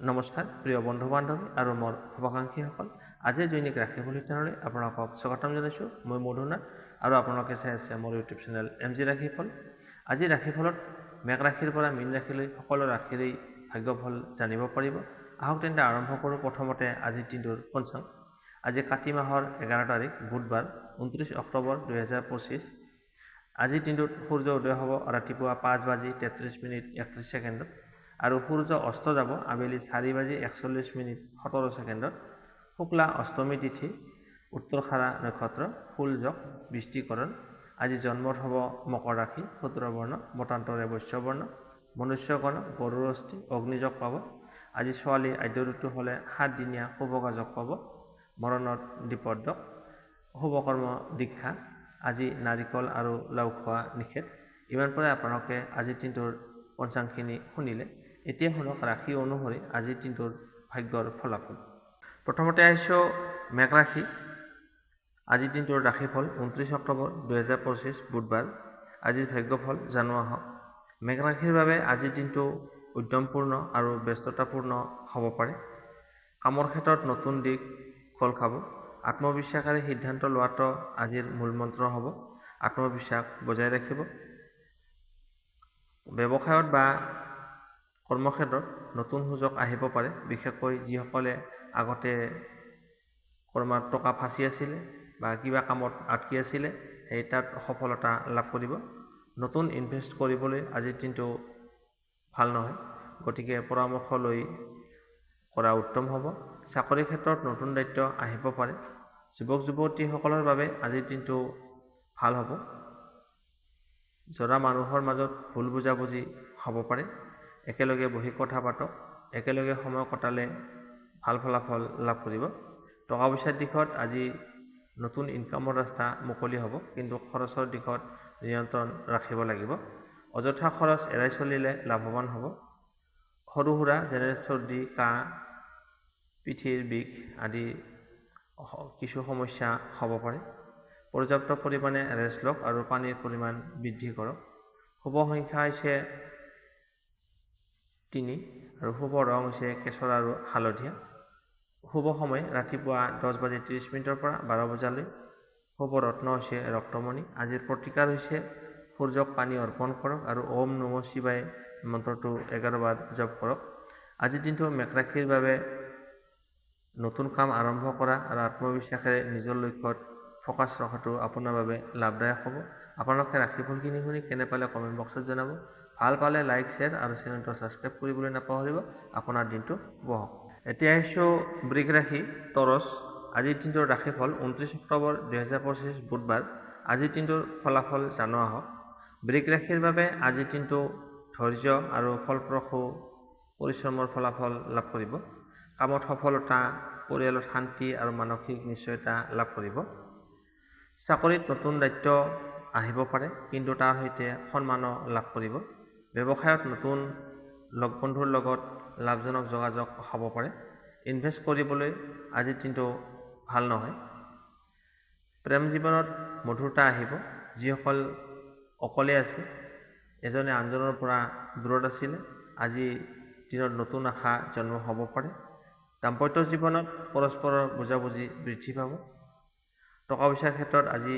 নমস্কাৰ প্ৰিয় বন্ধু বান্ধৱী আৰু মোৰ শুভাকাংক্ষীসকল, আজিৰ দৈনিক ৰাশিফল শিতানলৈ আপোনালোকক স্বাগতম জনাইছোঁ। মই মধুনাথ আৰু আপোনালোকে চাই আছে মোৰ ইউটিউব চেনেল MG ৰাশিফল। আজি ৰাশিফলত মেঘ ৰাশিৰ পৰা মীন ৰাশিলৈ সকলো ৰাশিৰেই ভাগ্যফল জানিব পাৰিব। আহক তেন্তে আৰম্ভ কৰোঁ। প্ৰথমতে আজিৰ দিনটোৰ পঞ্চাংগ। আজি কাতি মাহৰ 11 তাৰিখ বুধবাৰ 29 অক্টোবৰ 2025। আজিৰ দিনটোত সূৰ্য উদয় হ'ব ৰাতিপুৱা 5:33:31 আৰু সূৰ্য অস্ত যাব আবেলি 4:41:17 শুক্লা অষ্টমী তিথি, উত্তৰখাৰা নক্ষত্ৰ, ফুলযোগ, বৃষ্টিকৰণ। আজি জন্মত হ'ব মকৰ ৰাশি, শূদ্ৰবৰ্ণ, মতান্তৰে বৈশ্যবৰ্ণ, মনুষ্যগণ, গৰুৰ অস্থি, অগ্নিযোগ পাব। আজি ছোৱালী আদ্য ঋতু হ'লে 7 দিনীয়া শুভকাযোগ পাব। মৰণত দ্বিপদক, শুভকৰ্ম দীক্ষা। আজি নাৰিকল আৰু লাও খোৱা নিষেধ। ইমান পৰে আপোনালোকে আজিৰ দিনটোৰ পঞ্চাংগখিনি শুনিলে। এতিয়া শুনক ৰাশি অনুসৰি আজিৰ দিনটোৰ ভাগ্যৰ ফলাফল। প্ৰথমতে আহিছোঁ মেঘ ৰাশি। আজিৰ দিনটোৰ ৰাশিফল 29 অক্টোবৰ 2025 বুধবাৰ। আজিৰ ভাগ্যফল জানো আহক। মেঘ ৰাশিৰ বাবে আজিৰ দিনটো উদ্যমপূৰ্ণ আৰু ব্যস্ততাপূৰ্ণ হ'ব পাৰে। কামৰ ক্ষেত্ৰত নতুন দিশ খোল খাব। আত্মবিশ্বাসেৰে সিদ্ধান্ত লোৱাটো আজিৰ মূলমন্ত্ৰ হ'ব। আত্মবিশ্বাস বজাই ৰাখিব। ব্যৱসায়ত বা কৰ্মক্ষেত্ৰত নতুন সুযোগ আহিব পাৰে। বিশেষকৈ যিসকলে আগতে কৰ্মত টকা ফাঁচি আছিলে বা কিবা কামত আটকি আছিলে, সেই তাত সফলতা লাভ কৰিব। নতুন ইনভেষ্ট কৰিবলৈ আজিৰ দিনটো ভাল নহয়, গতিকে পৰামৰ্শ লৈ কৰা উত্তম হ'ব। চাকৰিৰ ক্ষেত্ৰত নতুন দায়িত্ব আহিব পাৰে। যুৱক যুৱতীসকলৰ বাবে আজিৰ দিনটো ভাল হ'ব। জৰা মানুহৰ মাজত ভুল বুজাবুজি হ'ব পাৰে। একেলগে বহি কথা পাতক। একেলগে সময় কটালে ভাল ফলাফল লাভ কৰিব। টকা পইচাৰ দিশত আজি নতুন ইনকামৰ ৰাস্তা মুকলি হ'ব, কিন্তু খৰচৰ দিশত নিয়ন্ত্ৰণ ৰাখিব লাগিব। অযথা খৰচ এৰাই চলিলে লাভৱান হ'ব। সৰু সুৰা যেনে চৰ্দি, কাহ, পিঠিৰ বিষ আদি কিছু সমস্যা হ'ব পাৰে। পৰ্যাপ্ত পৰিমাণে ৰেষ্ট লওক আৰু পানীৰ পৰিমাণ বৃদ্ধি কৰক। শুভ সংখ্যা হৈছে 3 আৰু শুভ ৰং হৈছে কেশৰ আৰু হালধীয়া। শুভ সময় ৰাতিপুৱা 10:30 পৰা 12 বজালৈ। শুভ ৰত্ন হৈছে ৰক্তমণি। আজিৰ প্ৰতিকাৰ হৈছে সূৰ্যক পানী অৰ্পণ কৰক আৰু ওম নমঃ শিৱায় মন্ত্ৰটো 11 বাৰ জপ কৰক। আজিৰ দিনটো মেঘ ৰাশিৰ বাবে নতুন কাম আৰম্ভ কৰা আৰু আত্মবিশ্বাসেৰে নিজৰ লক্ষ্যত ফ'কাছ ৰখাটো আপোনাৰ বাবে লাভদায়ক হ'ব। আপোনালোকে ৰাশিফলখিনি শুনি কেনে পালে কমেণ্ট বক্সত জনাব। ভাল পালে লাইক, শ্বেয়াৰ আৰু চেনেলটো ছাবস্ক্ৰাইব কৰিবলৈ নাপাহৰিব। আপোনাৰ দিনটো শুভ হওক। এতিয়া আহিছোঁ বৃষ ৰাশি, টৰচ। আজিৰ দিনটোৰ ৰাশিফল 29 অক্টোবৰ 2025 বুধবাৰ। আজিৰ দিনটোৰ ফলাফল জানো আহক। বৃষ ৰাশিৰ বাবে আজিৰ দিনটো ধৈৰ্য আৰু ফলপ্ৰসূ পৰিশ্ৰমৰ ফলাফল লাভ কৰিব। কামত সফলতা, পৰিয়ালত শান্তি আৰু মানসিক নিশ্চয়তা লাভ কৰিব। চাকৰিত নতুন দায়িত্ব আহিব পাৰে, কিন্তু তাৰ সৈতে সন্মানো লাভ কৰিব। ব্যৱসায়ত নতুন লগ বন্ধুৰ লগত লাভজনক যোগাযোগ হ'ব পাৰে। ইনভেষ্ট কৰিবলৈ আজিৰ দিনটো ভাল নহয়। প্ৰেম জীৱনত মধুৰতা আহিব। যিসকল অকলে আছে, এজনে আনজনৰ পৰা দূৰত আছিলে, আজি দিনত নতুন আশা জন্ম হ'ব পাৰে। দাম্পত্য জীৱনত পৰস্পৰৰ বুজাবুজি বৃদ্ধি পাব। টকা পইচাৰ ক্ষেত্ৰত আজি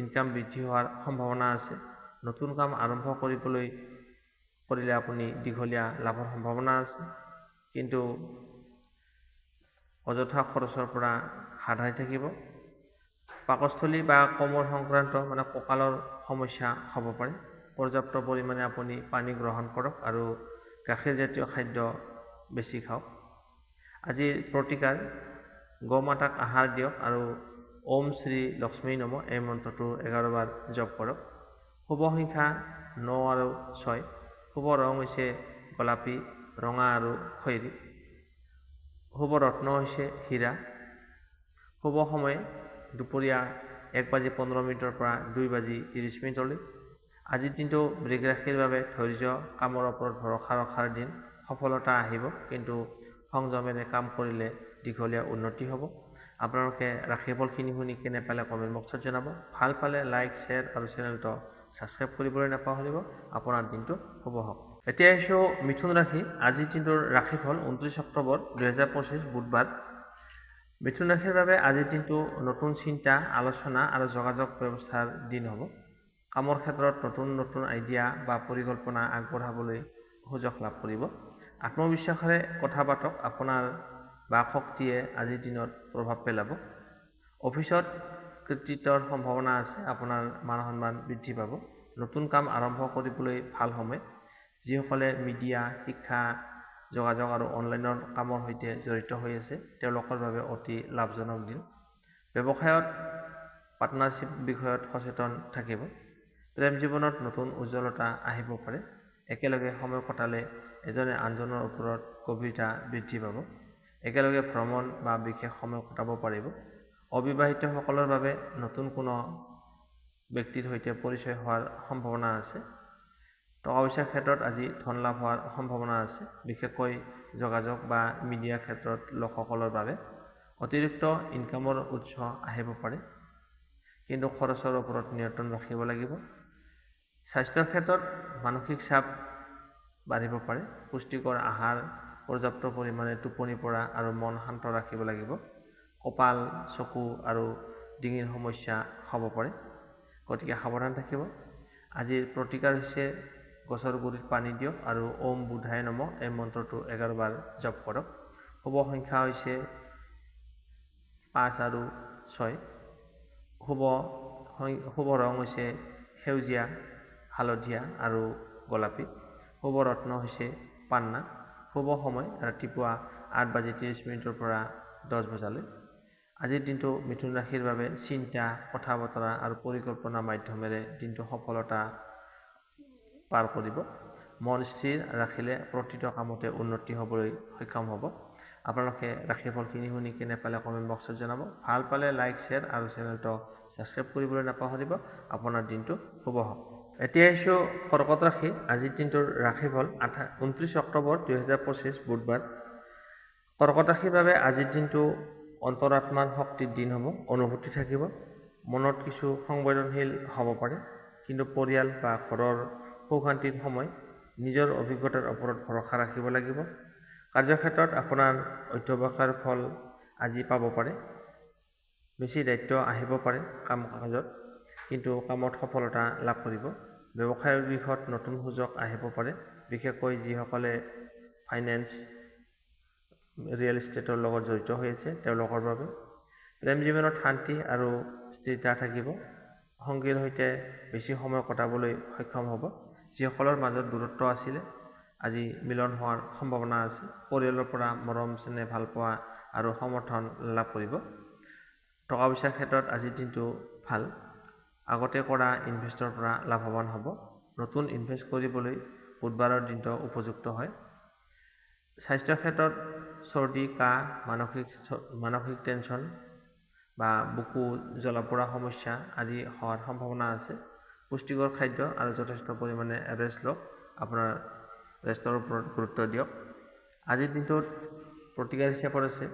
ইনকাম বৃদ্ধি হোৱাৰ সম্ভাৱনা আছে। নতুন কাম আৰম্ভ কৰিলে আপুনি দীঘলীয়া লাভৰ সম্ভাৱনা আছে, কিন্তু অযথা খৰচৰ পৰা হাত সাৰি থাকিব। পাকস্থলী বা কোমল সংক্ৰান্ত কঁকালৰ সমস্যা হ'ব পাৰে। পৰ্যাপ্ত পৰিমাণে আপুনি পানী গ্ৰহণ কৰক আৰু গাখীৰজাতীয় খাদ্য বেছি খাওক। আজিৰ প্ৰতিকাৰ, গৌ মাতাক আহাৰ দিয়ক আৰু ওম শ্ৰী লক্ষ্মী নমঃ এই মন্ত্ৰটো 11 বাৰ জপ কৰক। শুভ সংখ্যা 9 আৰু 6। শুভ ৰং হৈছে গোলাপী, ৰঙা আৰু খয়েৰী। শুভ ৰত্ন হৈছে হীৰা। শুভ সময় দুপৰীয়া 1:15 পৰা 2:30। আজিৰ দিনটো বৃষ ৰাশিৰ বাবে ধৈৰ্য, কামৰ ওপৰত ভৰসা ৰখাৰ দিন। সফলতা আহিব, কিন্তু সংযমেৰে কাম কৰিলে দীঘলীয়া উন্নতি হ'ব। আপোনালোকে ৰাশিফলখিনি শুনি কেনে পালে কমেণ্ট বক্সত জনাব। ভাল পালে লাইক, শ্বেয়াৰ আৰু চেনেলটো ছাবস্ক্ৰাইব কৰিবলৈ নাপাহৰিব। আপোনাৰ দিনটো শুভ হওক। এতিয়া আহিছোঁ মিথুন ৰাশি। আজিৰ দিনটোৰ ৰাশিফল 29 অক্টোবৰ 2025 বুধবাৰ। মিথুন ৰাশিৰ বাবে আজিৰ দিনটো নতুন চিন্তা, আলোচনা আৰু যোগাযোগ ব্যৱস্থাৰ দিন হ'ব। কামৰ ক্ষেত্ৰত নতুন নতুন আইডিয়া বা পৰিকল্পনা আগবঢ়াবলৈ সুযোগ লাভ কৰিব। আত্মবিশ্বাসেৰে কথা পাতক। আপোনাৰ বাক শক্তিয়ে আজিৰ দিনত প্ৰভাৱ পেলাব। অফিচত কৃতিত্বৰ সম্ভাৱনা আছে। আপোনাৰ মান সন্মান বৃদ্ধি পাব। নতুন কাম আৰম্ভ কৰিবলৈ ভাল সময়। যিসকলে মিডিয়া, শিক্ষা, যোগাযোগ আৰু অনলাইনৰ কামৰ সৈতে জড়িত হৈ আছে তেওঁলোকৰ বাবে অতি লাভজনক দিন। ব্যৱসায়ত পাৰ্টনাৰশ্বিপ বিষয়ত সচেতন থাকিব। প্ৰেম জীৱনত নতুন উজ্জ্বলতা আহিব পাৰে। একেলগে সময় কটালে এজনে আনজনৰ ওপৰত গভীৰতা বৃদ্ধি পাব। একেলগে ভ্ৰমণ বা বিশেষ সময় কটাব পাৰিব। অবিবাহিতসকলৰ বাবে নতুন কোনো ব্যক্তিৰ সৈতে পৰিচয় হোৱাৰ সম্ভাৱনা আছে। টকা পইচাৰ ক্ষেত্ৰত আজি ধন লাভ হোৱাৰ সম্ভাৱনা আছে, বিশেষকৈ যোগাযোগ বা মিডিয়া ক্ষেত্ৰত লোকসকলৰ বাবে। অতিৰিক্ত ইনকামৰ উৎস আহিব পাৰে, কিন্তু খৰচৰ ওপৰত নিয়ন্ত্ৰণ ৰাখিব লাগিব। স্বাস্থ্যৰ ক্ষেত্ৰত মানসিক চাপ বাঢ়িব পাৰে। পুষ্টিকৰ আহাৰ, পৰ্যাপ্ত পৰিমাণে টোপনি পৰা আৰু মন শান্ত ৰাখিব লাগিব। কঁপাল, চকু আৰু ডিঙিৰ সমস্যা হ'ব পাৰে, গতিকে সাৱধান থাকিব। আজিৰ প্ৰতিকাৰ হৈছে গছৰ গুৰিত পানী দিয়ক আৰু ওম বুধায় নমঃ এই মন্ত্ৰটো 11 বাৰ জপ কৰক। শুভ সংখ্যা হৈছে 5 আৰু 6। শুভ ৰং হৈছে সেউজীয়া, হালধীয়া আৰু গোলাপী। শুভ ৰত্ন হৈছে পান্না। শুভ সময় ৰাতিপুৱা 8:30 পৰা 10 বজালৈ। আজিৰ দিনটো মিথুন ৰাশিৰ বাবে চিন্তা, কথা বতৰা আৰু পৰিকল্পনাৰ মাধ্যমেৰে দিনটো সফলতা পাৰ কৰিব। মন স্থিৰ ৰাখিলে প্ৰতিটো কামতে উন্নতি হ'বলৈ সক্ষম হ'ব। আপোনালোকে ৰাশিফলখিনি শুনি কেনে পালে কমেণ্ট বক্সত জনাব। ভাল পালে লাইক, শ্বেয়াৰ আৰু চেনেলটো ছাবস্ক্ৰাইব কৰিবলৈ নাপাহৰিব। আপোনাৰ দিনটো শুভ হওক। এতিয়া আহিছোঁ কৰ্কট ৰাশি। আজিৰ দিনটোৰ ৰাশিফল 29 অক্টোবৰ 2025 বুধবাৰ। কৰ্কট ৰাশিৰ বাবে আজিৰ দিনটো অন্তৰাত্মাৰ শক্তিৰ দিন হ'ব। অনুভূতি থাকিব। মনত কিছু সংবেদনশীল হ'ব পাৰে, কিন্তু পৰিয়াল বা ঘৰৰ সুখ শান্তিৰ সময়। নিজৰ অভিজ্ঞতাৰ ওপৰত ভৰসা ৰাখিব লাগিব। কাৰ্যক্ষেত্ৰত আপোনাৰ অধ্যৱসায়ৰ ফল আজি পাব পাৰে। বেছি দায়িত্ব আহিব পাৰে কাম কাজত, কিন্তু কামত সফলতা লাভ কৰিব। ব্যৱসায়ৰ দিশত নতুন সুযোগ আহিব পাৰে, বিশেষকৈ যিসকলে ফাইনেন্স, ৰিয়েল ইষ্টেটৰ লগত জড়িত হৈ আছে তেওঁলোকৰ বাবে। প্ৰেম জীৱনত শান্তি আৰু স্থিৰতা থাকিব। সংগীৰ সৈতে বেছি সময় কটাবলৈ সক্ষম হ'ব। যিসকলৰ মাজত দূৰত্ব আছিলে আজি মিলন হোৱাৰ সম্ভাৱনা আছে। পৰিয়ালৰ পৰা মৰম, চেনেহ, ভালপোৱা আৰু সমৰ্থন লাভ কৰিব। টকা পইচাৰ ক্ষেত্ৰত আজিৰ দিনটো ভাল। আগতে কৰা ইনভেষ্টৰ পৰা লাভৱান হ'ব। নতুন ইনভেষ্ট কৰিবলৈ বুধবাৰৰ দিনটো উপযুক্ত হয়। স্বাস্থ্যৰ ক্ষেত্ৰত চৰ্দি, কাহ, মানসিক টেনচন বা বুকু জ্বলা পোৰা সমস্যা আদি হোৱাৰ সম্ভাৱনা আছে। পুষ্টিকৰ খাদ্য আৰু যথেষ্ট পৰিমাণে ৰেষ্ট লওক। আপোনাৰ ৰেষ্টৰ ওপৰত গুৰুত্ব দিয়ক। আজিৰ দিনটোত প্ৰতিকাৰ হিচাপত আছে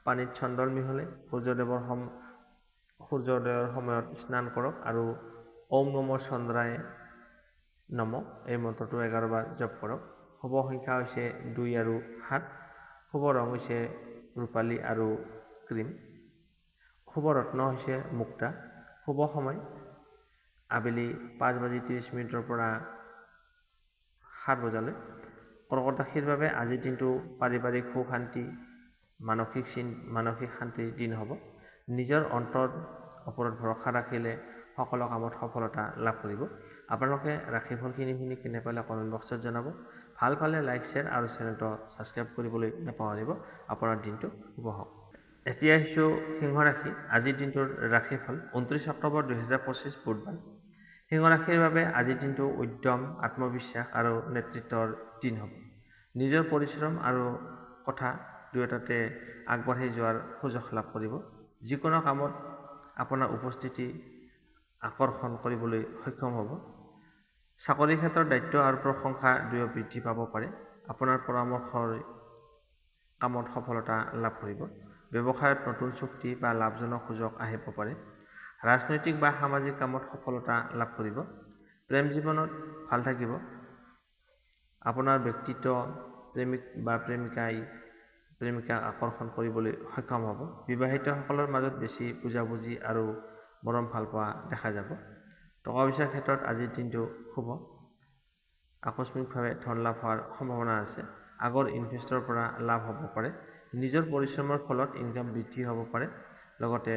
পানীত চন্দন মিহলি সূৰ্যোদয়ৰ সময়ত স্নান কৰক আৰু ওম নমঃ চন্দ্ৰায় নমঃ এই মন্ত্ৰটো 11 বাৰ জপ কৰক। শুভ সংখ্যা হৈছে 2 আৰু 7। শুভ ৰং হৈছে ৰূপালী আৰু ক্ৰীম। শুভ ৰত্ন হৈছে মুক্তা। শুভ সময় আবেলি 5:30 পৰা 7 বজালৈ। কৰ্কট ৰাশিৰ বাবে আজিৰ দিনটো পাৰিবাৰিক সুখ শান্তি, মানসিক শান্তিৰ দিন হ'ব। নিজৰ অন্তৰ ওপৰত ভৰসা ৰাখিলে সকলো কামত সফলতা লাভ কৰিব। আপোনালোকে ৰাশিফলখিনি শুনি কেনে পালে কমেণ্ট বক্সত জনাব। ভাল পালে লাইক, শ্বেয়াৰ আৰু চেনেলটো ছাবস্ক্ৰাইব কৰিবলৈ নাপাহৰিব। আপোনাৰ দিনটো শুভ হওক। এতিয়া আহিছোঁ সিংহ ৰাশি। আজিৰ দিনটোৰ ৰাশিফল 29 অক্টোবৰ 2025 বুধবাৰ। সিংহ ৰাশিৰ বাবে আজিৰ দিনটো উদ্যম, আত্মবিশ্বাস আৰু নেতৃত্বৰ দিন হ'ব। নিজৰ পৰিশ্ৰম আৰু কথা দুয়োটাতে আগবাঢ়ি যোৱাৰ সুযোগ লাভ কৰিব। যিকোনো কামত আপোনাৰ উপস্থিতি আকৰ্ষণ কৰিবলৈ সক্ষম হ'ব। চাকৰিৰ ক্ষেত্ৰত দায়িত্ব আৰু প্ৰশংসা দুয়ো বৃদ্ধি পাব পাৰে। আপোনাৰ পৰামৰ্শৰ কামত সফলতা লাভ কৰিব। ব্যৱসায়ত নতুন চুক্তি বা লাভজনক সুযোগ আহিব পাৰে। ৰাজনৈতিক বা সামাজিক কামত সফলতা লাভ কৰিব। প্ৰেম জীৱনত ভাল থাকিব। আপোনাৰ ব্যক্তিত্ব প্ৰেমিক বা প্ৰেমিকাক আকৰ্ষণ কৰিবলৈ সক্ষম হ'ব। বিবাহিতসকলৰ মাজত বেছি বুজাবুজি আৰু মৰম ভালপোৱা দেখা যাব। টকা পইচাৰ ক্ষেত্ৰত আজিৰ দিনটো শুভ। আকস্মিকভাৱে ধন লাভ হোৱাৰ সম্ভাৱনা আছে। আগৰ ইনভেষ্টৰ পৰা লাভ হ'ব পাৰে। নিজৰ পৰিশ্ৰমৰ ফলত ইনকাম বৃদ্ধি হ'ব পাৰে। লগতে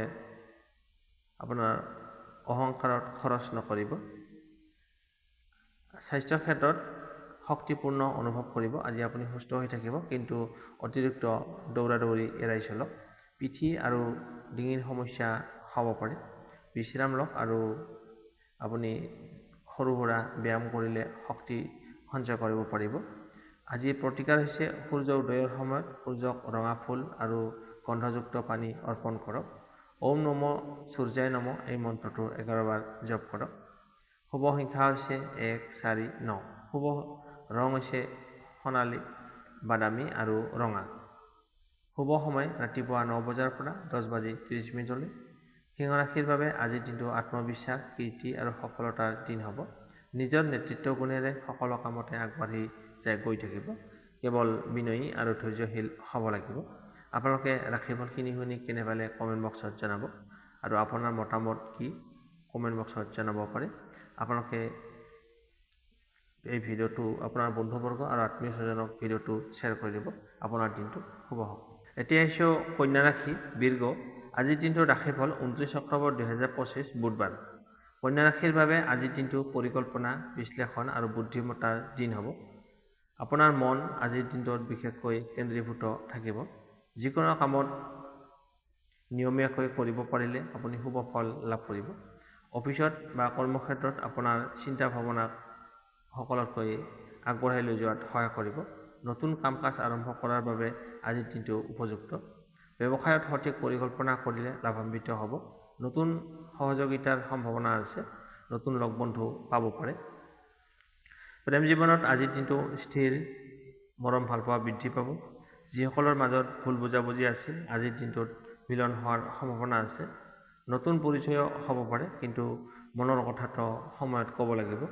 আপোনাৰ অহংকাৰত খৰচ নকৰিব। স্বাস্থ্যৰ ক্ষেত্ৰত শক্তিপূৰ্ণ অনুভৱ কৰিব। আজি আপুনি সুস্থ হৈ থাকিব, কিন্তু অতিৰিক্ত দৌৰা দৌৰি এৰাই চলক। পিঠি আৰু ডিঙিৰ সমস্যা হ'ব পাৰে। বিশ্ৰাম লওক আৰু আপুনি সৰু সুৰা ব্যায়াম কৰিলে শক্তি সঞ্চয় কৰিব পাৰিব। আজিৰ প্ৰতিকাৰ হৈছে সূৰ্য উদয়ৰ সময়ত সূৰ্যক ৰঙা ফুল আৰু গন্ধযুক্ত পানী অৰ্পণ কৰক। ওম নম সূৰ্যায় নম এই মন্ত্ৰটো 11 বাৰ জপ কৰক। শুভ সংখ্যা হৈছে 1, 4, 9। শুভ ৰং হৈছে সোণালী, বাদামী আৰু ৰঙা। শুভ সময় ৰাতিপুৱা 9 বজাৰ পৰা 10:30 মিনিটলৈ। সিংহ ৰাশিৰ বাবে আজিৰ দিনটো আত্মবিশ্বাস, কীৰ্তি আৰু সফলতাৰ দিন হ'ব। নিজৰ নেতৃত্ব গুণেৰে সকলো কামতে আগবাঢ়ি গৈ থাকিব। কেৱল বিনয়ী আৰু ধৈৰ্যশীল হ'ব লাগিব। আপোনালোকে ৰাশিফলখিনি শুনি কেনে পালে কমেণ্ট বক্সত জনাব, আৰু আপোনাৰ মতামত কি কমেণ্ট বক্সত জনাব পাৰে। আপোনালোকে এই ভিডিঅ'টো আপোনাৰ বন্ধুবৰ্গ আৰু আত্মীয় স্বজনক ভিডিঅ'টো শ্বেয়াৰ কৰি দিব। আপোনাৰ দিনটো শুভ হওক। এতিয়া আহিছোঁ কন্যা ৰাশি, বীৰ্গ। আজিৰ দিনটোৰ ৰাশিফল 29 অক্টোবৰ 2025 বুধবাৰ। কন্যা ৰাশিৰ বাবে আজিৰ দিনটো পৰিকল্পনা, বিশ্লেষণ আৰু বুদ্ধিমত্তাৰ দিন হ'ব। আপোনাৰ মন আজিৰ দিনটোত বিশেষকৈ কেন্দ্ৰীভূত থাকিব। যিকোনো কামত নিয়মীয়াকৈ কৰিব পাৰিলে আপুনি শুভ ফল লাভ কৰিব। অফিচত বা কৰ্মক্ষেত্ৰত আপোনাৰ চিন্তা ভাৱনাক সকলোতকৈ আগবঢ়াই লৈ যোৱাত সহায় কৰিব। নতুন কাম কাজ আৰম্ভ কৰাৰ বাবে আজিৰ দিনটো উপযুক্ত। ব্যৱসায়ত সঠিক পৰিকল্পনা কৰিলে লাভান্বিত হ'ব। নতুন সহযোগিতাৰ সম্ভাৱনা আছে। নতুন লগ বন্ধু পাব পাৰে। প্ৰেম জীৱনত আজিৰ দিনটো স্থিৰ, মৰম ভালপোৱা বৃদ্ধি পাব। যিসকলৰ মাজত ভুল বুজাবুজি আছিল, আজিৰ দিনটোত মিলন হোৱাৰ সম্ভাৱনা আছে। নতুন পৰিচয় হ'ব পাৰে, কিন্তু মনৰ কথাটো সময়ত ক'ব লাগিব।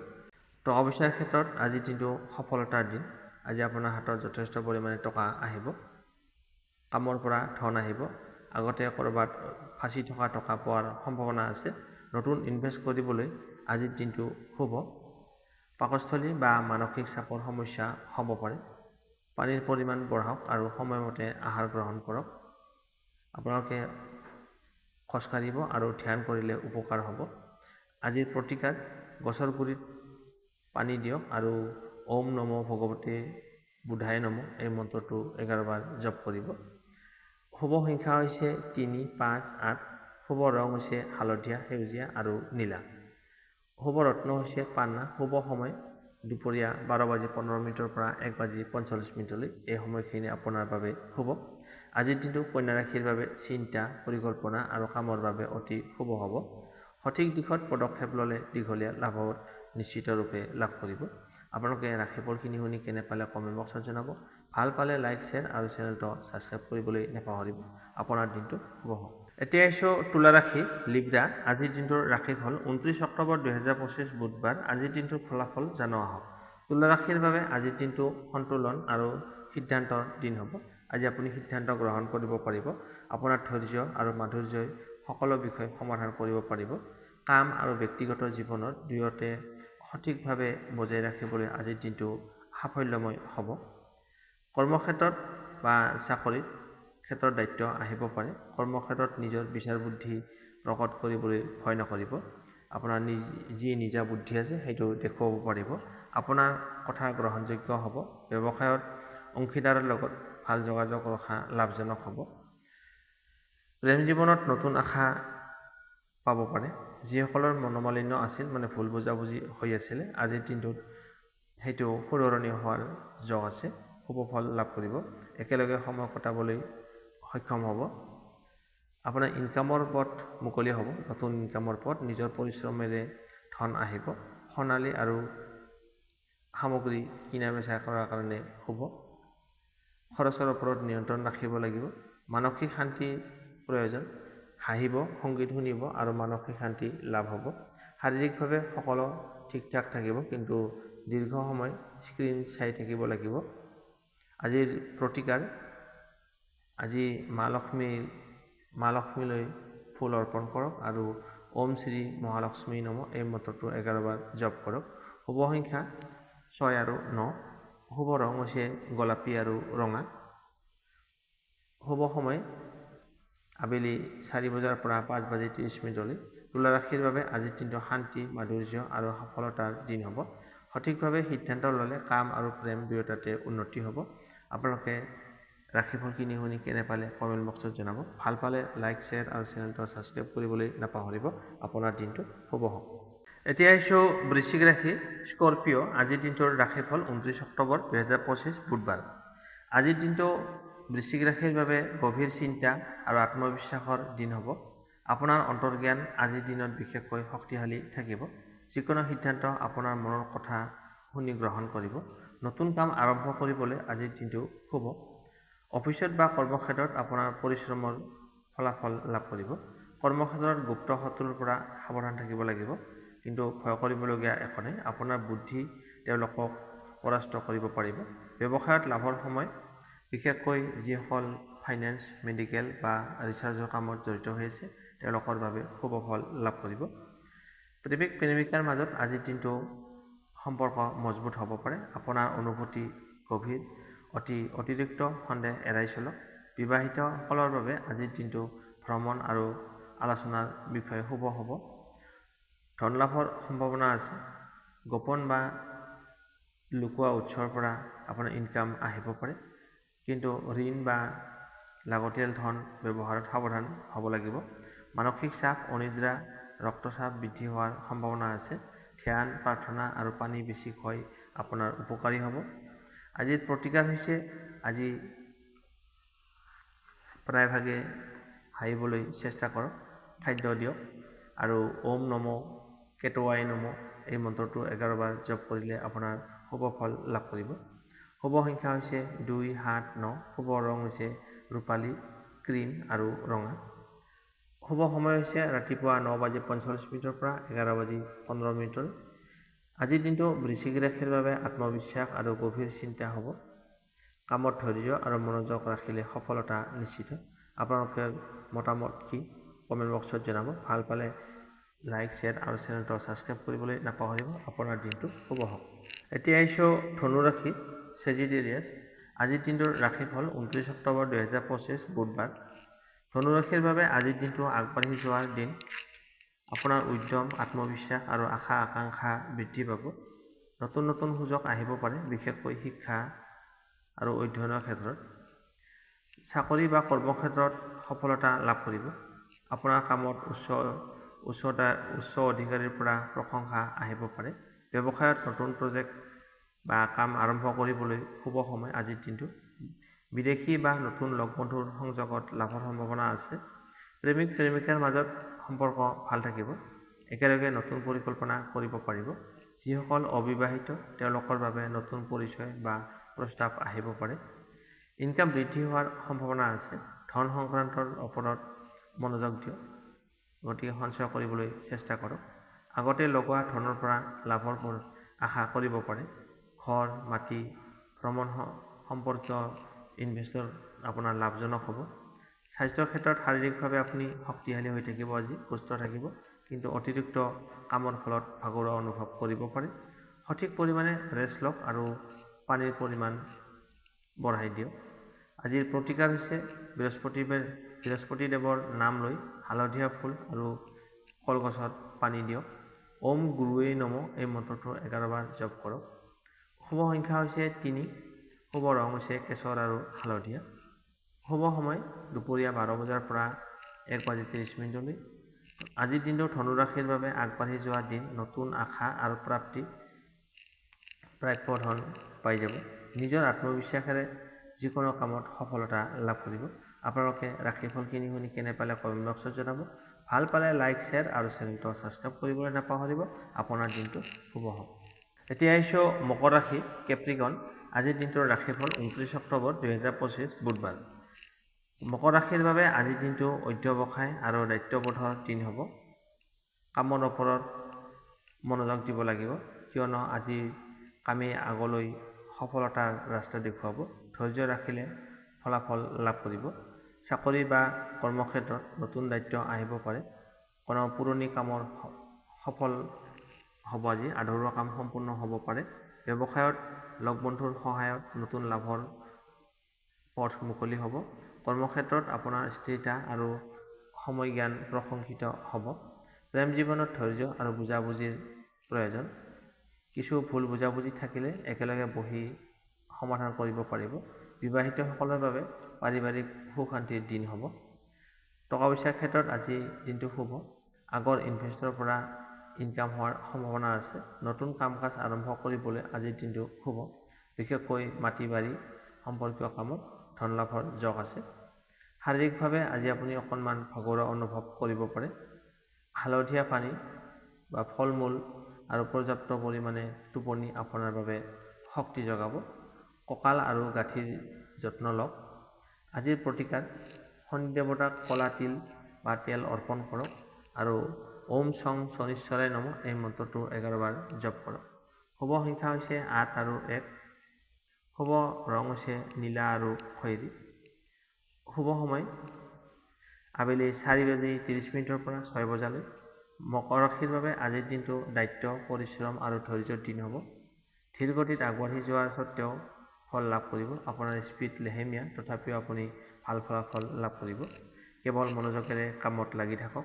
টকা পইচাৰ ক্ষেত্ৰত আজিৰ দিনটো সফলতাৰ দিন। আজি আপোনাৰ হাতত যথেষ্ট পৰিমাণে টকা আহিব। কামৰ পৰা ধন আহিব। আগতে ক'ৰবাত ফাঁচি থকা টকা পোৱাৰ সম্ভাৱনা আছে। নতুন ইনভেষ্ট কৰিবলৈ আজিৰ দিনটো শুভ। পাকস্থলী বা মানসিক চাপৰ সমস্যা হ'ব পাৰে। পানীৰ পৰিমাণ বঢ়াওক আৰু সময়মতে আহাৰ গ্ৰহণ কৰক। আপোনালোকে খোজকাঢ়িব আৰু ধ্যান কৰিলে উপকাৰ হ'ব। আজিৰ প্ৰতিকাৰ, গছৰ গুৰিত পানী দিয়ক আৰু ওম নম ভগৱতে বুধায় নম এই মন্ত্ৰটো 11 বাৰ জপ কৰিব। শুভ সংখ্যা হৈছে 3, 5, 8। শুভ ৰং হৈছে হালধীয়া, সেউজীয়া আৰু নীলা। শুভ ৰত্ন হৈছে পান্না। শুভ সময় দুপৰীয়া 12:15 পৰা 1:45 এই সময়খিনি আপোনাৰ বাবে শুভ। আজিৰ দিনটো কন্যা ৰাশিৰ বাবে চিন্তা, পৰিকল্পনা আৰু কামৰ বাবে অতি শুভ হ'ব। সঠিক দিশত পদক্ষেপ ল'লে দীঘলীয়া লাভ নিশ্চিতৰূপে লাভ কৰিব। আপোনালোকে ৰাশিফলখিনি শুনি কেনে পালে কমেণ্ট বক্সত জনাব। ভাল পালে লাইক, শ্বেয়াৰ আৰু চেনেলটো ছাবস্ক্ৰাইব কৰিবলৈ নাপাহৰিব। আপোনাৰ দিনটো শুভ হওক। এতিয়া আহিছোঁ তুলা ৰাশি, লিব্ৰা। আজিৰ দিনটোৰ ৰাশিফল 29 অক্টোবৰ 2025 বুধবাৰ। আজিৰ দিনটোৰ ফলাফল জনোৱা হওক। তুলা ৰাশিৰ বাবে আজিৰ দিনটো সন্তুলন আৰু সিদ্ধান্তৰ দিন হ'ব। আজি আপুনি সিদ্ধান্ত গ্ৰহণ কৰিব পাৰিব। আপোনাৰ ধৈৰ্য আৰু মাধুৰ্যই সকলো বিষয় সমাধান কৰিব পাৰিব। কাম আৰু ব্যক্তিগত জীৱনত দুয়োতে সঠিকভাৱে বজাই ৰাখিবলৈ আজিৰ দিনটো সাফল্যময় হ'ব। কৰ্মক্ষেত্ৰত বা চাকৰিৰ ক্ষেত্ৰত দায়িত্ব আহিব পাৰে। কৰ্মক্ষেত্ৰত নিজৰ বিচাৰ বুদ্ধি প্ৰকট কৰিবলৈ ভয় নকৰিব। আপোনাৰ যি নিজা বুদ্ধি আছে সেইটো দেখুৱাব পাৰিব। আপোনাৰ কথা গ্ৰহণযোগ্য হ'ব। ব্যৱসায়ত অংশীদাৰৰ লগত ভাল যোগাযোগ ৰখা লাভজনক হ'ব। প্ৰেম জীৱনত নতুন আশা পাব পাৰে। যিসকলৰ মনোমালিন্য আছিল, ভুল বুজাবুজি হৈ আছিলে, আজিৰ দিনটোত সেইটো শুধৰণি হোৱাৰ যোগ আছে। শুভ ফল লাভ কৰিব। একেলগে সময় কটাবলৈ সক্ষম হ'ব। আপোনাৰ ইনকামৰ পথ মুকলি হ'ব। নতুন ইনকামৰ পথ, নিজৰ পৰিশ্ৰমেৰে ধন আহিব। সোণালী আৰু সামগ্ৰী কিনা বেচা কৰাৰ কাৰণে শুভ। খৰচৰ ওপৰত নিয়ন্ত্ৰণ ৰাখিব লাগিব। মানসিক শান্তিৰ প্ৰয়োজন। হাঁহিব, সংগীত শুনিব আৰু মানসিক শান্তি লাভ হ'ব। শাৰীৰিকভাৱে সকলো ঠিক ঠাক থাকিব, কিন্তু দীৰ্ঘ সময় স্ক্ৰীন চাই থাকিব লাগিব। আজিৰ প্ৰতিকাৰ, আজি মা লক্ষ্মীলৈ ফুল অৰ্পণ কৰক আৰু ওম শ্ৰী মহালক্ষ্মী নম এই মন্ত্ৰটো 11 বাৰ জপ কৰক। শুভ সংখ্যা 6 আৰু 9। শুভ ৰং হৈছে গোলাপী আৰু ৰঙা। শুভ সময় আবেলি 4 বজাৰ পৰা 5:30 মিনিটলৈ। তুলা ৰাশিৰ বাবে আজিৰ দিনটো শান্তি, মাধুৰ্য আৰু সফলতাৰ দিন হ'ব। সঠিকভাৱে সিদ্ধান্ত ল'লে কাম আৰু প্ৰেম দুয়োটাতে উন্নতি হ'ব। আপোনালোকে ৰাশিফল কিনি শুনি কেনে পালে কমেণ্ট বক্সত জনাব। ভাল পালে লাইক, শ্বেয়াৰ আৰু চেনেলটো ছাবস্ক্ৰাইব কৰিবলৈ নাপাহৰিব। আপোনাৰ দিনটো শুভ হওক। এতিয়া আহিছোঁ বৃশ্চিক ৰাশি, স্কৰপিঅ'। আজিৰ দিনটোৰ ৰাশিফল 29 অক্টোবৰ 2025 বুধবাৰ। আজিৰ দিনটো বৃশ্চিক ৰাশিৰ বাবে গভীৰ চিন্তা আৰু আত্মবিশ্বাসৰ দিন হ'ব। আপোনাৰ অন্তৰ্জ্ঞান আজিৰ দিনত বিশেষকৈ শক্তিশালী থাকিব। যিকোনো সিদ্ধান্ত আপোনাৰ মনৰ কথা শুনি গ্ৰহণ কৰিব। নতুন কাম আৰম্ভ কৰিবলৈ আজিৰ দিনটো শুভ। অফিচত বা কৰ্মক্ষেত্ৰত আপোনাৰ পৰিশ্ৰমৰ ফলাফল লাভ কৰিব। কৰ্মক্ষেত্ৰত গুপ্ত শত্ৰুৰ পৰা সাৱধান থাকিব লাগিব, কিন্তু ভয় কৰিবলগীয়া একো নাই। আপোনাৰ বুদ্ধি তেওঁলোকক পৰাস্ত কৰিব পাৰিব। ব্যৱসায়ত লাভৰ সময়, বিশেষকৈ যিসকল ফাইনেন্স, মেডিকেল বা ৰিচাৰ্চৰ কামত জড়িত হৈ আছে তেওঁলোকৰ বাবে শুভ ফল লাভ কৰিব। প্ৰেমিক প্ৰেমিকাৰ মাজত আজিৰ দিনটো সম্পৰ্ক মজবুত হ'ব পাৰে। আপোনাৰ অনুভূতি গভীৰ, অতিৰিক্ত সন্দেহ এৰাই চলক। বিবাহিতসকলৰ বাবে আজিৰ দিনটো ভ্ৰমণ আৰু আলোচনাৰ বিষয়ে শুভ হ'ব। ধন লাভৰ সম্ভাৱনা আছে। গোপন বা লুকুওৱা উৎসৰ পৰা আপোনাৰ ইনকাম আহিব পাৰে, কিন্তু ঋণ বা লাগতিয়াল ধন ব্যৱহাৰত সাৱধান হ'ব লাগিব। মানসিক চাপ, অনিদ্ৰা, ৰক্তচাপ বৃদ্ধি হোৱাৰ সম্ভাৱনা আছে। ধ্যান, প্ৰাৰ্থনা আৰু পানী বেছি খোৱাই আপোনাৰ উপকাৰী হ'ব। আজিৰ প্ৰতিকাৰ হৈছে, আজি প্ৰায়ভাগে হাঁহিবলৈ চেষ্টা কৰক, খাদ্য দিয়ক আৰু ওম নম কেটৱাই নম এই মন্ত্ৰটো 11 বাৰ জপ কৰিলে আপোনাৰ শুভ ফল লাভ কৰিব। শুভ সংখ্যা হৈছে 2, 7, 9। শুভ ৰং হৈছে ৰূপালী, ক্ৰীম আৰু ৰঙা। শুভ সময় হৈছে ৰাতিপুৱা 9:45 পৰা 11:15। আজিৰ দিনটো বৃশ্চিক ৰাশিৰ বাবে আত্মবিশ্বাস আৰু গভীৰ চিন্তা হ'ব। কামত ধৈৰ্য আৰু মনোযোগ ৰাখিলে সফলতা নিশ্চিত। আপোনালোকৰ মতামত কি কমেণ্ট বক্সত জনাব। ভাল পালে লাইক, শ্বেয়াৰ আৰু চেনেলটো ছাবস্ক্ৰাইব কৰিবলৈ নাপাহৰিব। আপোনাৰ দিনটো শুভ হওক। এতিয়া আহিছোঁ ধনু ৰাশি, ছেজিটেৰিয়াছ। আজিৰ দিনটোৰ ৰাশিফল 29 অক্টোবৰ 2025 বুধবাৰ। ধনু ৰাশিৰ বাবে আজিৰ দিনটো আগবাঢ়ি যোৱাৰ দিন। আপোনাৰ উদ্যম, আত্মবিশ্বাস আৰু আশা আকাংক্ষা বৃদ্ধি পাব। নতুন নতুন সুযোগ আহিব পাৰে, বিশেষকৈ শিক্ষা আৰু অধ্যয়নৰ ক্ষেত্ৰত। চাকৰি বা কৰ্মক্ষেত্ৰত সফলতা লাভ কৰিব। আপোনাৰ কামত উচ্চ অধিকাৰীৰ পৰা প্ৰশংসা আহিব পাৰে। ব্যৱসায়ত নতুন প্ৰজেক্ট বা কাম আৰম্ভ কৰিবলৈ শুভ সময় আজিৰ দিনটো। বিদেশী বা নতুন লগ বন্ধুৰ সংযোগত লাভৰ সম্ভাৱনা আছে। প্ৰেমিক প্ৰেমিকাৰ মাজত সম্পৰ্ক ভাল থাকিব। একেলগে নতুন পৰিকল্পনা কৰিব পাৰিব। যিসকল অবিবাহিত তেওঁলোকৰ বাবে নতুন পৰিচয় বা প্ৰস্তাৱ আহিব পাৰে। ইনকাম বৃদ্ধি হোৱাৰ সম্ভাৱনা আছে। ধন সংক্ৰান্তৰ ওপৰত মনোযোগ দিয়ক, গতিকে সঞ্চয় কৰিবলৈ চেষ্টা কৰক। আগতে লগোৱা ধনৰ পৰা লাভৰ আশা কৰিব পাৰে। ঘৰ, মাটি, ভ্ৰমণ সম্পৰ্কীয় ইনভেষ্টৰ আপোনাৰ লাভজনক হ'ব। স্বাস্থ্যৰ ক্ষেত্ৰত শাৰীৰিকভাৱে আপুনি শক্তিশালী হৈ থাকিব, আজি সুস্থ থাকিব, কিন্তু অতিৰিক্ত কামৰ ফলত ভাগৰুৱা অনুভৱ কৰিব পাৰে। সঠিক পৰিমাণে ৰেষ্ট লওক আৰু পানীৰ পৰিমাণ বঢ়াই দিয়ক। আজিৰ প্ৰতিকাৰ হৈছে বৃহস্পতি দেৱৰ নাম লৈ হালধীয়া ফুল আৰু কলগছত পানী দিয়ক। ওম গুৰুৱে নম এই মন্ত্ৰটো 11 বাৰ জপ কৰক। শুভ সংখ্যা হৈছে 3। শুভ ৰং হৈছে কেশৰ আৰু হালধীয়া। শুভ সময় দুপৰীয়া 12 বজাৰ পৰা 1:30 আজিৰ দিনটো ধনু ৰাশিৰ বাবে আগবাঢ়ি যোৱা দিন। নতুন আশা আৰু প্ৰাপ্য ধন পাই যাব। নিজৰ আত্মবিশ্বাসেৰে যিকোনো কামত সফলতা লাভ কৰিব। আপোনালোকে ৰাশিফল কিনি শুনি কেনে পালে কমেণ্ট বক্সত জনাব। ভাল পালে লাইক, শ্বেয়াৰ আৰু চেনেলটো ছাবস্ক্ৰাইব কৰিবলৈ নাপাহৰিব। আপোনাৰ দিনটো শুভ হওক। এতিয়া আহিছোঁ মকৰ ৰাশি, কেপ্ৰিকন। আজিৰ দিনটোৰ ৰাশিফল 29 অক্টোবৰ 2025 বুধবাৰ। মকৰ ৰাশিৰ বাবে আজিৰ দিনটো অধ্যৱসায় আৰু দায়িত্ববোধৰ দিন হ'ব। কামৰ ওপৰত মনোযোগ দিব লাগিব, কিয়নো আজি কামে আগলৈ সফলতাৰ ৰাস্তা দেখুৱাব। ধৈৰ্য ৰাখিলে ফলাফল লাভ কৰিব। চাকৰি বা কৰ্মক্ষেত্ৰত নতুন দায়িত্ব আহিব পাৰে। কোনো পুৰণি কামৰ সফল হ'ব আজি, আধৰুৱা কাম সম্পূৰ্ণ হ'ব পাৰে। ব্যৱসায়ত লগ বন্ধুৰ সহায়ত নতুন লাভৰ পথ মুকলি হ'ব। কৰ্মক্ষেত্ৰত আপোনাৰ স্থিৰতা আৰু সময় জ্ঞান প্ৰশংসিত হ'ব। প্ৰেম জীৱনত ধৈৰ্য আৰু বুজাবুজিৰ প্ৰয়োজন। কিছু ভুল বুজাবুজি থাকিলে একেলগে বহি সমাধান কৰিব পাৰিব। বিবাহিতসকলৰ বাবে পাৰিবাৰিক সুখ শান্তিৰ দিন হ'ব। টকা পইচাৰ ক্ষেত্ৰত আজি দিনটো শুভ। আগৰ ইনভেষ্টৰ পৰা ইনকাম হোৱাৰ সম্ভাৱনা আছে। নতুন কাম কাজ আৰম্ভ কৰিবলৈ আজিৰ দিনটো শুভ। বিশেষকৈ মাটি বাৰী সম্পৰ্কীয় কামত ধন লাভৰ যোগ আছে। শাৰীৰিকভাৱে আজি আপুনি অকণমান ভাগৰুৱা অনুভৱ কৰিব পাৰে। হালধীয়া পানী বা ফল মূল আৰু পৰ্যাপ্ত পৰিমাণে টোপনি আপোনাৰ বাবে শক্তি যোগাব। কঁকাল আৰু গাঁঠিৰ যত্ন লওক। আজিৰ প্ৰতিকাৰ, শনি দেৱতাক কলা তিল বা তেল অৰ্পণ কৰক আৰু ওম শং শনিশ্বৰায় নমঃ এই মন্ত্ৰটো 11 বাৰ জপ কৰক। শুভ সংখ্যা হৈছে 8 আৰু 1। শুভ ৰং হৈছে নীলা আৰু খয়েৰী। শুভ সময় আবেলি 4:30 পৰা 6 বজালৈ। মকৰ ৰাশিৰ বাবে আজিৰ দিনটো দায়িত্ব, পৰিশ্ৰম আৰু ধৈৰ্যৰ দিন হ'ব। ধীৰ গতিত আগবাঢ়ি যোৱাৰ স্বত্বেও ফল লাভ কৰিব। আপোনাৰ স্পীড লেহেমীয়া, তথাপিও আপুনি ভাল ফলাফল লাভ কৰিব। কেৱল মনোযোগেৰে কামত লাগি থাকক।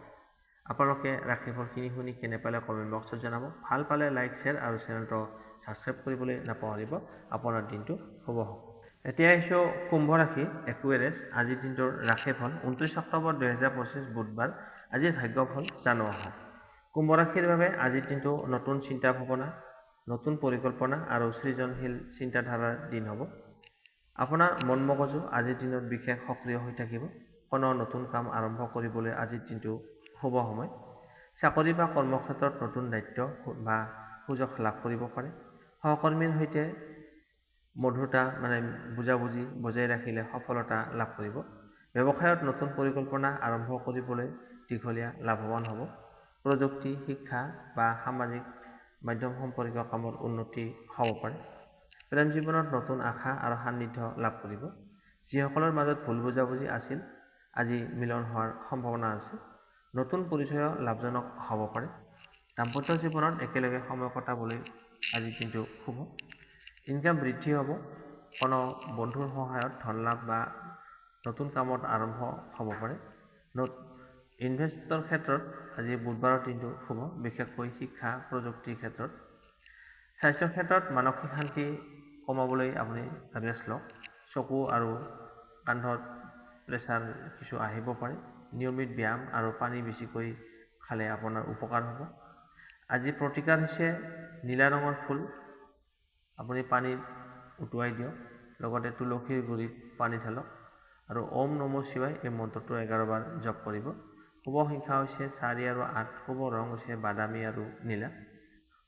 আপোনালোকে ৰাশিফলখিনি শুনি কেনে পালে কমেণ্ট বক্সত জনাব। ভাল পালে লাইক, শ্বেয়াৰ আৰু চেনেলটো ছাবস্ক্ৰাইব কৰিবলৈ নাপাহৰিব। আপোনাৰ দিনটো শুভ হওক। এতিয়া আহিছোঁ কুম্ভ ৰাশি, একুৱেৰিয়াছ। আজিৰ দিনটোৰ ৰাশিফল 29 অক্টোবৰ 2025 বুধবাৰ। আজিৰ ভাগ্যফল জানো আহক। কুম্ভ ৰাশিৰ বাবে আজিৰ দিনটো নতুন চিন্তা ভাৱনা, নতুন পৰিকল্পনা আৰু সৃজনশীল চিন্তাধাৰাৰ দিন হ'ব। আপোনাৰ মন মগজু আজিৰ দিনত বিশেষ সক্ৰিয় হৈ থাকিব। কোনো নতুন কাম আৰম্ভ কৰিবলৈ আজিৰ দিনটো শুভ সময়। চাকৰি বা কৰ্মক্ষেত্ৰত নতুন দায়িত্ব বা সুযোগ লাভ কৰিব পাৰে। সহকৰ্মীৰ সৈতে মধুৰতা বুজাবুজি বজাই ৰাখিলে সফলতা লাভ কৰিব। ব্যৱসায়ত নতুন পৰিকল্পনা আৰম্ভ কৰিবলৈ দীঘলীয়া লাভৱান হ'ব। প্ৰযুক্তি, শিক্ষা বা সামাজিক মাধ্যম সম্পৰ্কীয় কামত উন্নতি হ'ব পাৰে। প্ৰেম জীৱনত নতুন আশা আৰু সান্নিধ্য লাভ কৰিব। যিসকলৰ মাজত ভুল বুজাবুজি আছিল, আজি মিলন হোৱাৰ সম্ভাৱনা আছে। নতুন পৰিচয় লাভজনক হ'ব পাৰে। দাম্পত্য জীৱনত একেলগে সময় কটাবলৈ আজিৰ দিনটো শুভ। ইনকাম বৃদ্ধি হ'ব। কোনো বন্ধুৰ সহায়ত ধন লাভ বা নতুন কামত আৰম্ভ হ'ব পাৰে। ইনভেষ্টৰ ক্ষেত্ৰত আজি বুধবাৰৰ দিনটো শুভ, বিশেষকৈ শিক্ষা প্ৰযুক্তিৰ ক্ষেত্ৰত। স্বাস্থ্যৰ ক্ষেত্ৰত মানসিক শান্তি কমাবলৈ আপুনি ৰেষ্ট লওক। চকু আৰু কান্ধত প্ৰেছাৰ কিছু আহিব পাৰে। নিয়মিত ব্যায়াম আৰু পানী বেছিকৈ খালে আপোনাৰ উপকাৰ হ'ব। আজি প্ৰতিকাৰ হৈছে নীলা ৰঙৰ ফুল আপুনি পানীত উটুৱাই দিয়ক। লগতে তুলসীৰ গুৰিত পানী ঢালক আৰু ওম নমঃ শিৱায় এই মন্ত্ৰটো 11 বাৰ জপ কৰিব। শুভ সংখ্যা হৈছে 4 আৰু 8। শুভ ৰং হৈছে বাদামী আৰু নীলা।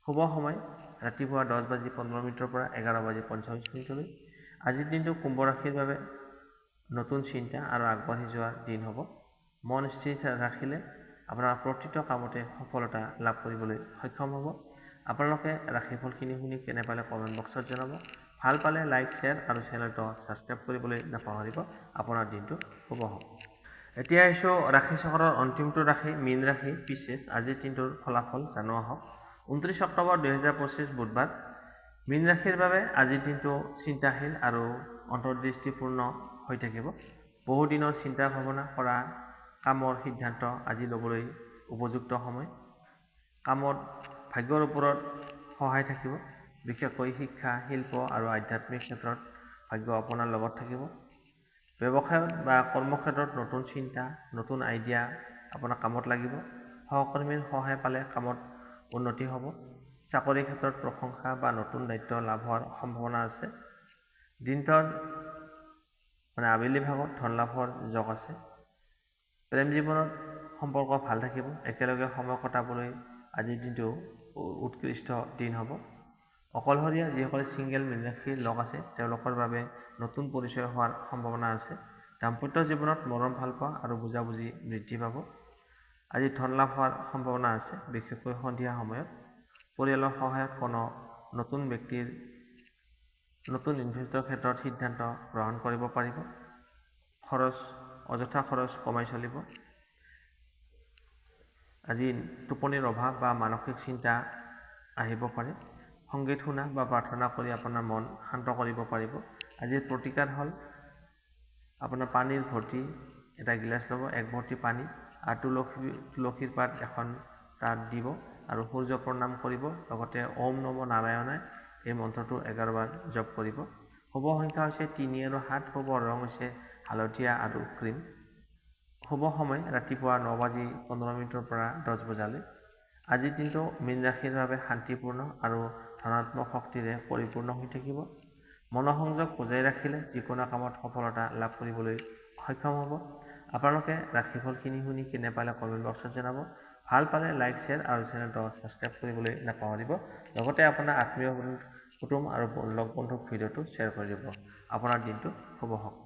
শুভ সময় ৰাতিপুৱা 10:15 পৰা 11:45। আজিৰ দিনটো কুম্ভ ৰাশিৰ বাবে নতুন চিন্তা আৰু আগবাঢ়ি যোৱাৰ দিন হ'ব। মন স্থিৰ ৰাখিলে আপোনাৰ প্ৰতিটো কামতে সফলতা লাভ কৰিবলৈ সক্ষম হ'ব। আপোনালোকে ৰাশিফলখিনি শুনি কেনে পালে কমেণ্ট বক্সত জনাব। ভাল পালে লাইক, শ্বেয়াৰ আৰু চেনেলটো ছাবস্ক্ৰাইব কৰিবলৈ নাপাহৰিব। আপোনাৰ দিনটো শুভ হওক। এতিয়া আহিছোঁ ৰাশি চক্ৰৰ অন্তিমটো ৰাশি, মীন ৰাশি, পিছেছ। আজিৰ দিনটোৰ ফলাফল জানো আহক। 29 অক্টোবৰ 2025 বুধবাৰ। মীন ৰাশিৰ বাবে আজিৰ দিনটো চিন্তাশীল আৰু অন্তৰ্দৃষ্টিপূৰ্ণ হৈ থাকিব। বহুদিনৰ চিন্তা ভাৱনা কৰা কামৰ সিদ্ধান্ত আজি ল'বলৈ উপযুক্ত সময়। কামত ভাগ্যৰ ওপৰত সহায় থাকিব। বিশেষকৈ শিক্ষা, শিল্প আৰু আধ্যাত্মিক ক্ষেত্ৰত ভাগ্য আপোনাৰ লগত থাকিব। ব্যৱসায়ত বা কৰ্মক্ষেত্ৰত নতুন চিন্তা, নতুন আইডিয়া আপোনাৰ কামত লাগিব। সহকৰ্মীৰ সহায় পালে কামত উন্নতি হ'ব। চাকৰিৰ ক্ষেত্ৰত প্ৰশংসা বা নতুন দায়িত্ব লাভ হোৱাৰ সম্ভাৱনা আছে। দিনটোৰ আবেলি ভাগত ধন লাভৰ যোগ আছে। প্ৰেম জীৱনত সম্পৰ্ক ভাল থাকিব। একেলগে সময় কটাবলৈ আজিৰ দিনটো উৎকৃষ্ট দিন হ'ব। অকলশৰীয়া যিসকলে ছিংগেল মীন ৰাশিৰ লোক আছে তেওঁলোকৰ বাবে নতুন পৰিচয় হোৱাৰ সম্ভাৱনা আছে। দাম্পত্য জীৱনত মৰম, ভালপোৱা আৰু বুজাবুজি বৃদ্ধি পাব। আজি ধন লাভ হোৱাৰ সম্ভাৱনা আছে, বিশেষকৈ সন্ধিয়া সময়ত। পৰিয়ালৰ সহায়ত কোনো নতুন ব্যক্তিৰ নতুন ইনভেষ্টৰ ক্ষেত্ৰত সিদ্ধান্ত গ্ৰহণ কৰিব পাৰিব। অযথা খৰচ কমাই চলিব। আজি টোপনিৰ অভাৱ বা মানসিক চিন্তা আহিব পাৰে। সংগীত শুনা বা প্ৰাৰ্থনা কৰি আপোনাৰ মন শান্ত কৰিব পাৰিব। আজিৰ প্ৰতিকাৰ হ'ল আপোনাৰ পানীৰ ভৰ্তি এটা গিলাচ ল'ব, 1 ভৰ্তি পানী আৰু তুলসীৰ পাত এখন তাত দিব আৰু সূৰ্য প্ৰণাম কৰিব। লগতে ওম নমঃ নাৰায়ণাই এই মন্ত্ৰটো 11 বাৰ জপ কৰিব। শুভ সংখ্যা হৈছে 3 আৰু 7। শুভ ৰং হৈছে হালধীয়া আৰু ক্ৰীম। শুভ সময় ৰাতিপুৱা 9:15 পৰা 10 বজালৈ। আজিৰ দিনটো মীন ৰাশিৰ বাবে শান্তিপূৰ্ণ আৰু ধনাত্মক শক্তিৰে পৰিপূৰ্ণ হৈ থাকিব। মনোসংযোগ বজাই ৰাখিলে যিকোনো কামত সফলতা লাভ কৰিবলৈ সক্ষম হ'ব। আপোনালোকে ৰাশিফলখিনি শুনি কেনে পালে কমেণ্ট বক্সত জনাব। ভাল পালে লাইক, শ্বেয়াৰ আৰু চেনেলটো ছাবস্ক্ৰাইব কৰিবলৈ নাপাহৰিব। লগতে আপোনাৰ আত্মীয় কুটুম আৰু লগ বন্ধুক ভিডিঅ'টো শ্বেয়াৰ কৰি দিব। আপোনাৰ দিনটো শুভ হওক।